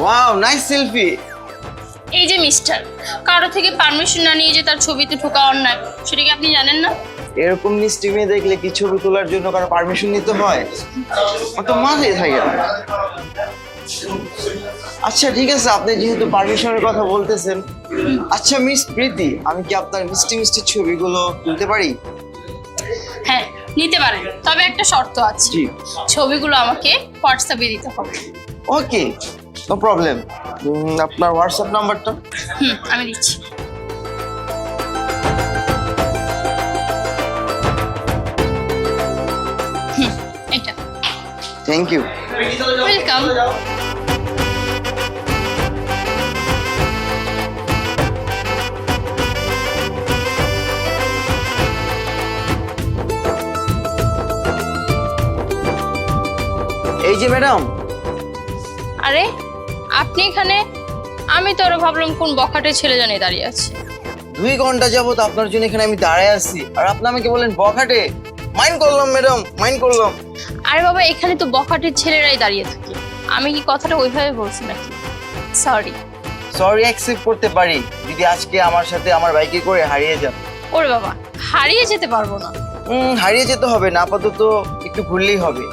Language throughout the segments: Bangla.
Wow, nice selfie. এই যে মিস্টার, কারো থেকে পারমিশন না নিয়ে যে তার ছবিতে ঢোকা অন্যায়, সেটা কি আপনি জানেন না? এরকম মিষ্টি মেয়ে দেখলে কি ছবি তোলার জন্য কারো পারমিশন নিতে হয়? তো মাথায় থাকে না। আচ্ছা ঠিক আছে, আপনি যেহেতু পারমিশনের কথা বলতেছেন, আচ্ছা মিস প্রীতি, আমি কি আপনার মিষ্টি মিষ্টি ছবিগুলো তুলতে পারি? হ্যাঁ, নিতে পারেন, তবে একটা শর্ত আছে। জি। ছবিগুলো আমাকে হোয়াটসঅ্যাপে দিতে হবে। Okay, no problem. আপনার হোয়াটসঅ্যাপ নাম্বারটা? আমি দিচ্ছি। এটা। Thank you. ওয়েলকাম। এই যে ম্যাডাম। আরে আপনি এখানে? আমি তো আরো ভাবলাম কোন বখাটে ছেলে জানি দাঁড়িয়ে আছে। 2 ঘন্টা যাবত আপনার জন্য এখানে আমি দাঁড়ায় আছি, আর আপনি আমাকে বলেন বখাটে। মাইন্ড করলাম ম্যাডাম, মাইন্ড করলাম। আরে বাবা, এখানে তো বখাটের ছেলেরাই দাঁড়িয়ে থাকে। আমি কি কথাটা ওইভাবে বলছি নাকি? সরি। সরি অ্যাকসেপ্ট করতে পারি যদি আজকে আমার সাথে আমার বাইকে করে হারিয়ে যান। ওরে বাবা, হারিয়ে যেতে পারবো না। হারিয়ে যেতে হবে না, আপাতত একটু ঘুরলেই হবে।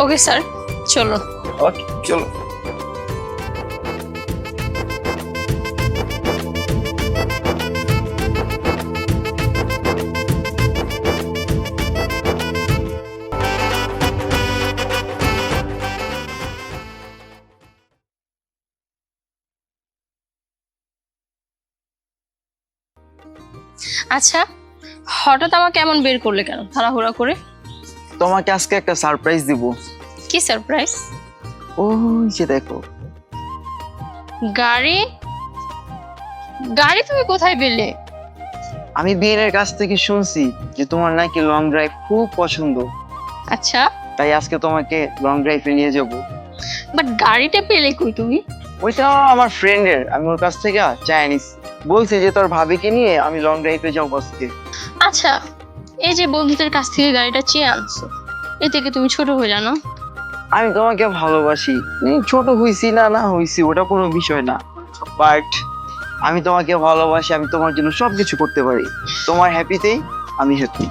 ওকে স্যার, চলুন। ওকে চলো। আচ্ছা, হঠাৎ আমাকে এমন বের করলে কেন তাড়াহুড়া করে? তোমাকে আজকে একটা সারপ্রাইজ দিব। কি সারপ্রাইজ? ওই যে দেখো। গাড়ি? গাড়ি তুমি কোথায় পেলে? আমি বিয়ের কাছ থেকে শুনছি যে তোমার নাকি লং ড্রাইভ খুব পছন্দ, আচ্ছা, তাই আজকে তোমাকে লং ড্রাইভে নিয়ে যাব। বাট গাড়িটা পেলে কই তুমি? ওইটা আমার ফ্রেন্ডের, আমি ওর কাছ থেকে চাই নিছি। বলছে যে তোর ভাবিকে নিয়ে আমি লং ড্রাইভে যাবো আজকে। আচ্ছা, এই যে বন্ধুদের কাছ থেকে গাড়িটা চেয়ে আনছো, এ থেকে তুমি ছোট হয়ে জানো? আমি তোমাকে ভালোবাসি, ছোট হইছি না না হইছি ওটা কোনো বিষয় না, বাট আমি তোমাকে ভালোবাসি, আমি তোমার জন্য সবকিছু করতে পারি। তোমার হ্যাপিতেই আমি হ্যাপি।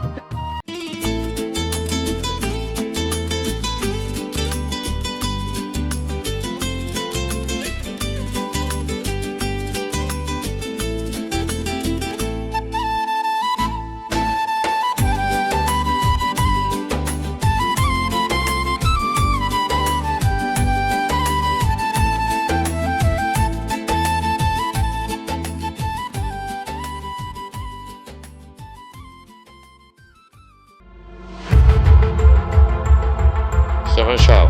চেয়ারম্যান সাহেব,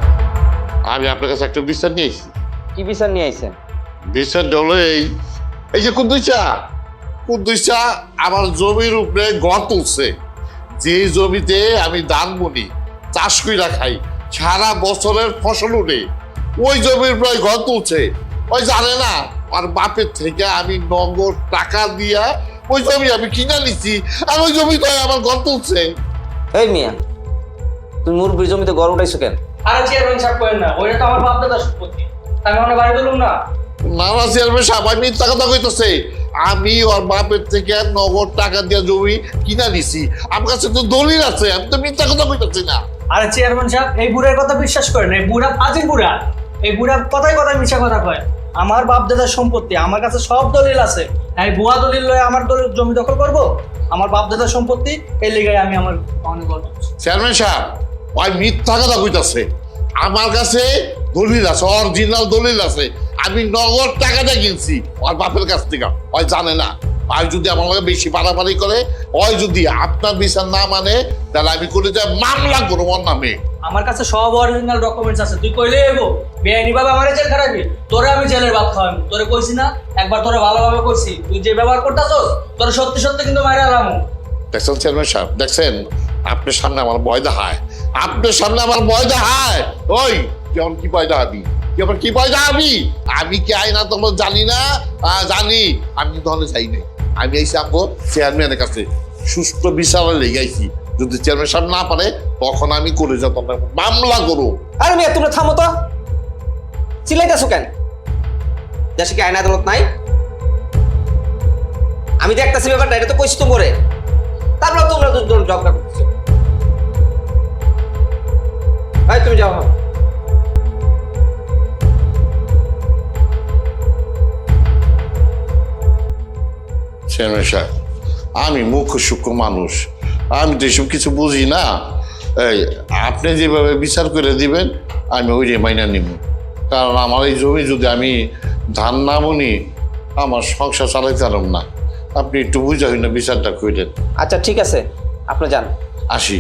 আমি আপনার কাছে একটা বিচার নিয়ে এসেছি। কি বিচার নিয়ে আইছেন? বিচারটা হলো এই যে কুদ্দুইচা আমার জমির উপরে ঘর তুলছে। যে জমিতে আমি ধান বুনি, চাষ কইরা খাই, সারা বছরের ফসল উঠে, ওই জমির প্রায় ঘর তুলছে। ওই জানে না আর বাপের থেকে আমি নগদ টাকা দিয়া ওই জমি আমি কিনা নিছি, আর ওই জমি তো আমার ঘর তুলছে। এই মিয়া, তুমি মুরব্বীর জমিতে গড় উঠাইছো কেন? আরে চেয়ারম্যান সাহেব করেন না, ওইটা তো আমার বাপ দাদার সম্পত্তি, আমি ওখানে বাড়ি দিলাম না। নানা চেয়ারম্যান সাহেব, আমি মিথ্যা কথা কইতেছে। আমি ওর বাপের থেকে নগদ টাকা দিয়ে জমি কিনা নিছি, আমার কাছে তো দলিল আছে, আমি তো মিথ্যা কথা কইতেছি না। আরে চেয়ারম্যান সাহেব, এই বুড়ার কথা বিশ্বাস করেন, এই বুড়া ফাজিল বুড়া, এই বুড়া কথায় কথায় মিশা কথা কয়। আমার বাপ দাদার সম্পত্তি, আমার কাছে সব দলিল আছে। এই ভুয়া দলিল লয়ে আমার জমি দখল করব? আমার বাপ দাদার সম্পত্তি, এই লেগে আমি আমার অনেক গর্ব। চেয়ারম্যান সাহেব, ওই মিথ্যা কথা কইতাছে। আমার কাছে দলিল আছে, অরিজিনাল দলিল আছে। আমি নগদ টাকাটা কিনছি ওর বাপের কাছ থেকে। ওই জানে না, আর যদি আমার লগে বেশি পারাপারি করে, ওই যদি আপনার বিচার না মানে, তাহলে আমি করে যাই মামলা করবো ওর নামে। আমার কাছে সব অরিজিনাল ডকুমেন্টস আছে, তুই কইলে এবো বেআইনি ভাবে আমার জেল খারাপি, তোরে আমি জেলের ভাত খাওয়াবো। তোরে কইছি না একবার, তোরে ভালোভাবে কইছি, তুই যে ব্যবহার করতেছস তোরে সত্যি সত্যি কিন্তু মাইরা আলামু। দেখছেন চেয়ারম্যান সাহেব, দেখছেন আপনার সামনে আমার ভয় দেখায়, আপনার সামনে আমার ভয় দেখায়। ওই কেমন কি ভয় দেখাবি, কেমন কি ভয় দেখাবি? আমি কি আইনা তোমরা জানি না? জানি, আমি ধরনের চাই নাই। আমি এসে আমগো চেয়ারম্যানের কাছে সুষ্ঠু বিচারে লেগাইছি। যদি চেয়ারম্যান সাহেব না পারে, তখন আমি করে যাবো মামলা করো। আরে মিয়া, তোমরা থামো তো। চিল্লাইতেছো কেন? দেশে কি আইন আদালত নাই? আমি দেখতেছি ব্যাপারটা, এটা তো কইছি তো করে, তারপর তোমরা দুজন ঝগড়া করতেছো। ভাই তুমি যাও। চেয়ারম্যান সাহেব, আমি মুখ্য সূক্ষ্ম মানুষ, আমি তো এসব কিছু বুঝি না। এই আপনি যেভাবে বিচার করে দিবেন আমি ওই মাইনা নিব, কারণ আমার এই জমি যদি আমি ধান না বুনি আমার সংসার চালাইতে পারব না। আপনি একটু বুঝা হই না বিচারটা কইলেন। আচ্ছা ঠিক আছে, আপনি যান। আসি,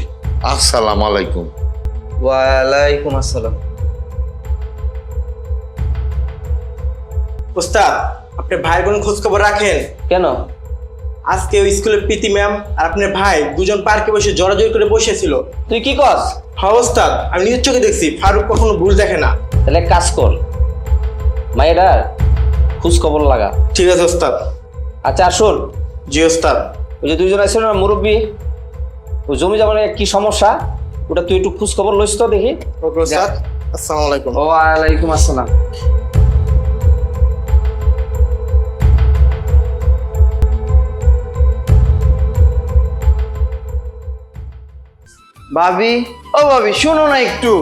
আসসালামু আলাইকুম। ওয়ালাইকুম আসসালাম। ওস্তাদ, আপনি ভাই বোন খোঁজ খবর রাখেন? কেন? আজকে ওই স্কুলের প্রীতি ম্যাম আর আপনার ভাই দুজন পার্কে বসে জড়াজড়ি করে বসেছিল। তুই কি কস? হ্যাঁ ওস্তাদ, আমি নিজের চোখে দেখছি। ফারুক কখনো ভুল দেখে না। তাহলে এক কাজ কর, মায়েরা খোঁজ খবর লাগা। ঠিক আছে ওস্তাদ। আচ্ছা আর শোন, জি ওস্তাদ। ওই যে দুইজন আছে না মুরব্বী, ওই জমি জমানে কি সমস্যা ওটা তুই একটু খোঁজ খবর লইস তো দেখি। ওকে ওস্তাদ, আসসালামু আলাইকুম। ওয়ালাইকুম আসসালাম। ভাবি, ও ভাবি শোনো না একটু।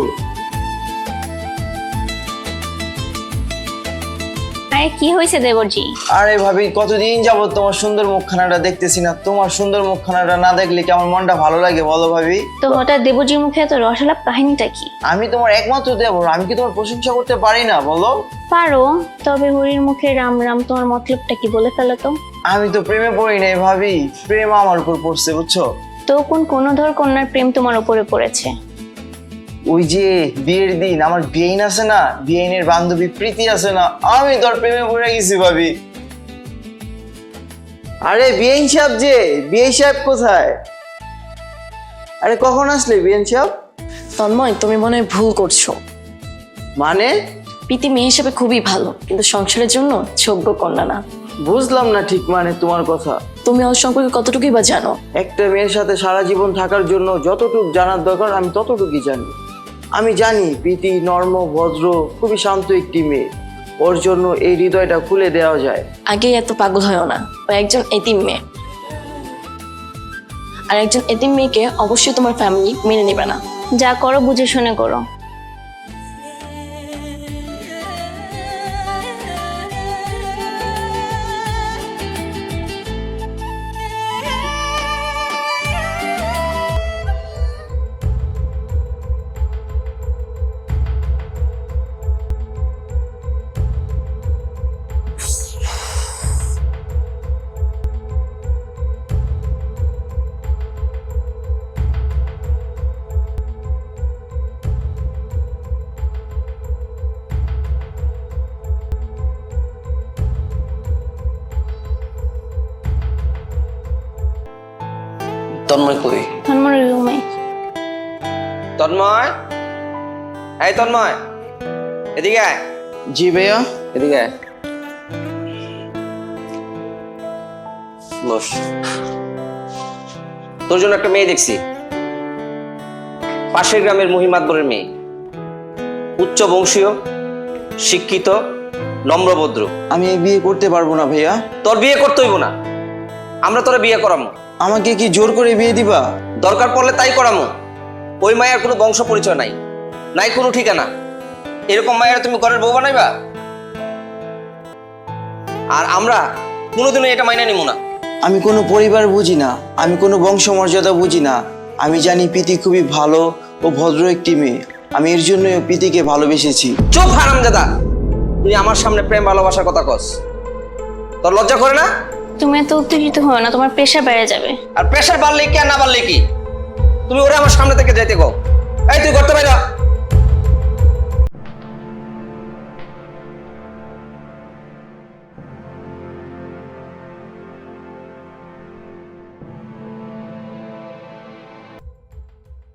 আরে কি হয়েছে দেবরজি? আরে ভাবি, কতদিন যাবত তোমার সুন্দর মুখখানাটা দেখতেছি না। তোমার সুন্দর মুখখানাটা না দেখলে কি আমার মনটা ভালো লাগে বলো ভাবি? তো হঠাৎ দেবরজির মুখে এত রসালাপ, কাহিনীটা কি? আমি তোমার একমাত্র দেবর, আমি কি তোমার প্রশংসা করতে পারি না বলো? পারো, তবে হরির মুখে রাম রাম তোমার মতলবটা কি বলে ফেলো তো। আমি তো প্রেমে পড়ি নাই ভাবি, প্রেম আমার উপর পড়ছে বুঝছো। তো কোন ধর কন্যার প্রেম তোমার উপরে পড়েছে? ওই যে বিয়ের দিন আমার বিয়েইন আছে না, বিয়েইনের বান্ধবী প্রীতি আছে না, আমি তোর প্রেমে পড়ে গেছি ভাবি। আরে বিয়েইন সাহেব, যে বিয়ে সাহেব কোথায়? আরে কখন আসলে বিয়েইন সাহেব? তন্ময়, তুমি মনে হয় ভুল করছো। মানে? প্রীতি মেয়ে হিসেবে খুবই ভালো, কিন্তু সংসারের জন্য যোগ্য কন্যা না। বুঝলাম না ঠিক মানে তোমার কথা। তুমি ওর সম্পর্কে কতটুকুই বা জানো? একটা মেয়ের সাথে সারা জীবন থাকার জন্য যতটুকু জানার দরকার আমি ততটুকুই জানি। আমি জানি প্রীতি নর্ম, ভদ্র, খুবই শান্ত একটি মেয়ে। ওর জন্য এই হৃদয়টা খুলে দেওয়া যায়। আগেই এত পাগল হয়েও না, ও একজন এতিম মেয়ে। আর একজন এতিম মেয়েকে অবশ্যই তোমার ফ্যামিলি মেনে নেবে না। যা করো বুঝে শুনে করো। তন্ময় কই? তন্ময় রুমে। তন্ময়, এই তন্ময়, এদিকে আয়। জি ভাইয়া। এদিকে আয়। বস। তোর জন্য একটা মেয়ে দেখছি, পাশের গ্রামের মহিমাতবরের মেয়ে, উচ্চ বংশীয়, শিক্ষিত, নম্রভদ্র। আমি এই বিয়ে করতে পারবো না ভাইয়া। তোর বিয়ে করতে হইব না, আমরা তোরা বিয়ে করামো। আমাকে কি জোর করে বিয়ে দিবা? দরকার পড়লে তাই করামো। ওই মায়ের কোনো বংশ পরিচয় নাই, নাই কোনো ঠিকানা। এরকম মায়ের তুমি ঘরের বউ বানাইবা? আর আমরা কোনোদিনও এটা মাইনা নিব না। আমি কোনো পরিবার বুঝি না, আমি কোনো বংশমর্যাদা বুঝি না। আমি জানি প্রীতি খুবই ভালো ও ভদ্র একটি মেয়ে। আমি এর জন্য প্রীতিকে ভালোবেসেছি। চুপ হারামজাদা, তুই আমার সামনে প্রেম ভালোবাসার কথা কস? তোর লজ্জা করে না? তুমি এত উত্তেজিত হও না, তোমার প্রেশার বেড়ে যাবে। আর প্রেশার বাড়লে কি আর না বাড়লে কি? তুমি ওরে আমার সামনে থেকে যাইতে গো। এই তুই করতে পারো।